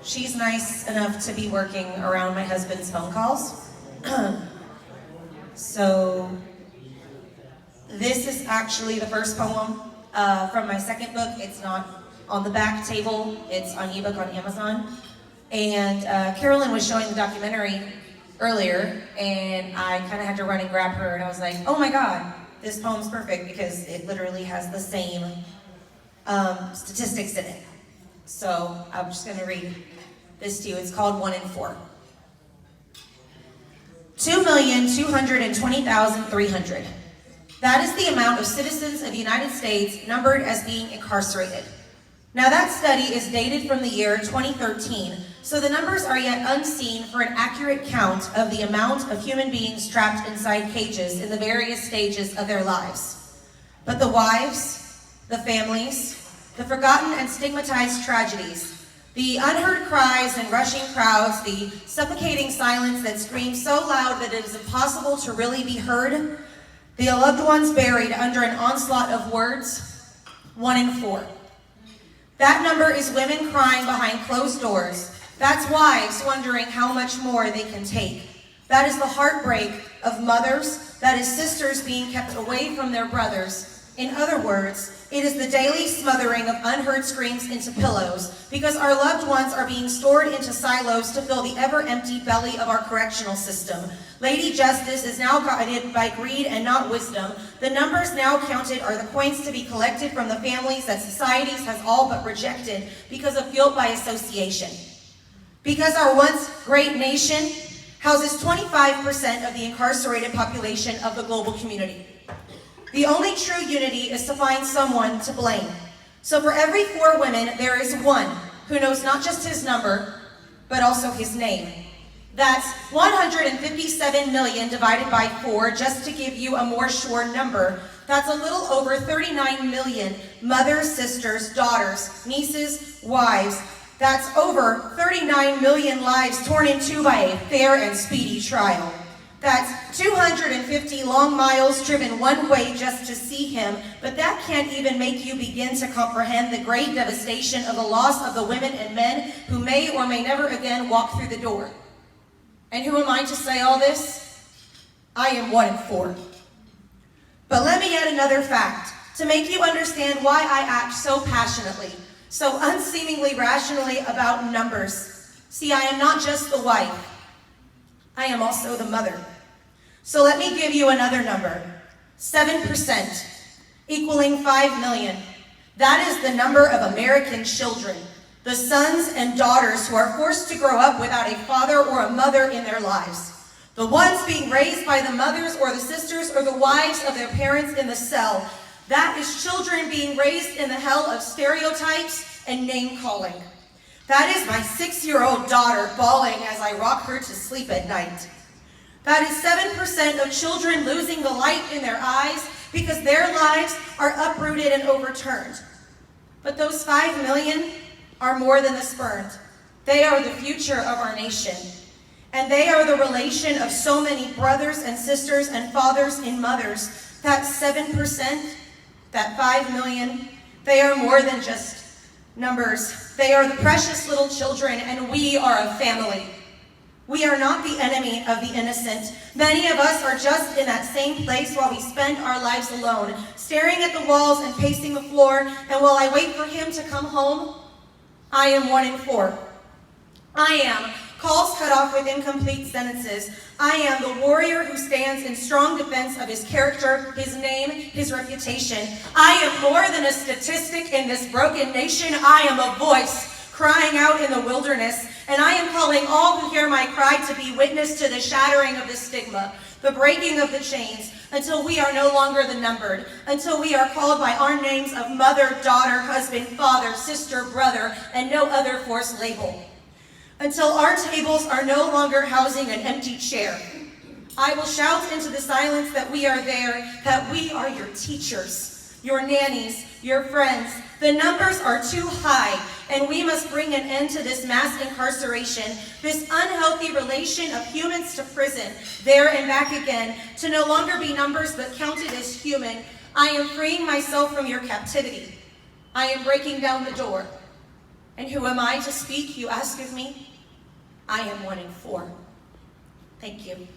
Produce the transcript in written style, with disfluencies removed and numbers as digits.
she's nice enough to be working around my husband's phone calls. So this is actually the first poem from my second book. It's not on the back table, it's on ebook on Amazon. And Carolyn was showing the documentary earlier, and I kind of had to run and grab her, and I was like, oh my God, this poem's perfect because it literally has the same statistics in it. So I'm just going to read this to you. It's called 1 in 4. 2,220,300. That is the amount of citizens of the United States numbered as being incarcerated. Now that study is dated from the year 2013, so the numbers are yet unseen for an accurate count of the amount of human beings trapped inside cages in the various stages of their lives. But the wives, the families, the forgotten and stigmatized tragedies, the unheard cries and rushing crowds, the suffocating silence that screams so loud that it is impossible to really be heard, the loved ones buried under an onslaught of words, 1 in 4. That number is women crying behind closed doors. That's wives wondering how much more they can take. That is the heartbreak of mothers. That is sisters being kept away from their brothers. In other words, it is the daily smothering of unheard screams into pillows because our loved ones are being stored into silos to fill the ever-empty belly of our correctional system. Lady Justice is now guided by greed and not wisdom. The numbers now counted are the coins to be collected from the families that society has all but rejected because of guilt by association. Because our once great nation houses 25% of the incarcerated population of the global community. The only true unity is to find someone to blame. So for every 4 women, there is one who knows not just his number, but also his name. That's 157 million divided by 4, just to give you a more sure number. That's a little over 39 million mothers, sisters, daughters, nieces, wives. That's over 39 million lives torn in two by a fair and speedy trial. That's 250 long miles driven one way just to see him, but that can't even make you begin to comprehend the great devastation of the loss of the women and men who may or may never again walk through the door. And who am I to say all this? I am 1 in 4. But let me add another fact to make you understand why I act so passionately, so unseemingly rationally about numbers. See, I am not just the wife. I am also the mother. So let me give you another number. 7%, equaling 5 million. That is the number of American children, the sons and daughters who are forced to grow up without a father or a mother in their lives. The ones being raised by the mothers or the sisters or the wives of their parents in the cell. That is children being raised in the hell of stereotypes and name-calling. That is my 6-year-old daughter bawling as I rock her to sleep at night. That is 7% of children losing the light in their eyes because their lives are uprooted and overturned. But those 5 million are more than the spurned. They are the future of our nation. And they are the relation of so many brothers and sisters and fathers and mothers. That 7%, that 5 million, they are more than just numbers. They are the precious little children, and we are a family. We are not the enemy of the innocent. Many of us are just in that same place while we spend our lives alone, staring at the walls and pacing the floor, and while I wait for him to come home, I am 1 in 4. I am calls cut off with incomplete sentences. I am the warrior who stands in strong defense of his character, his name, his reputation. I am more than a statistic in this broken nation. I am a voice crying out in the wilderness, and I am calling all who hear my cry to be witness to the shattering of the stigma, the breaking of the chains, until we are no longer the numbered, until we are called by our names of mother, daughter, husband, father, sister, brother, and no other forced label. Until our tables are no longer housing an empty chair. I will shout into the silence that we are there, that we are your teachers, your nannies, your friends. The numbers are too high, and we must bring an end to this mass incarceration, this unhealthy relation of humans to prison, there and back again, to no longer be numbers but counted as human. I am freeing myself from your captivity. I am breaking down the door. And who am I to speak, you ask of me? I am one in four. Thank you.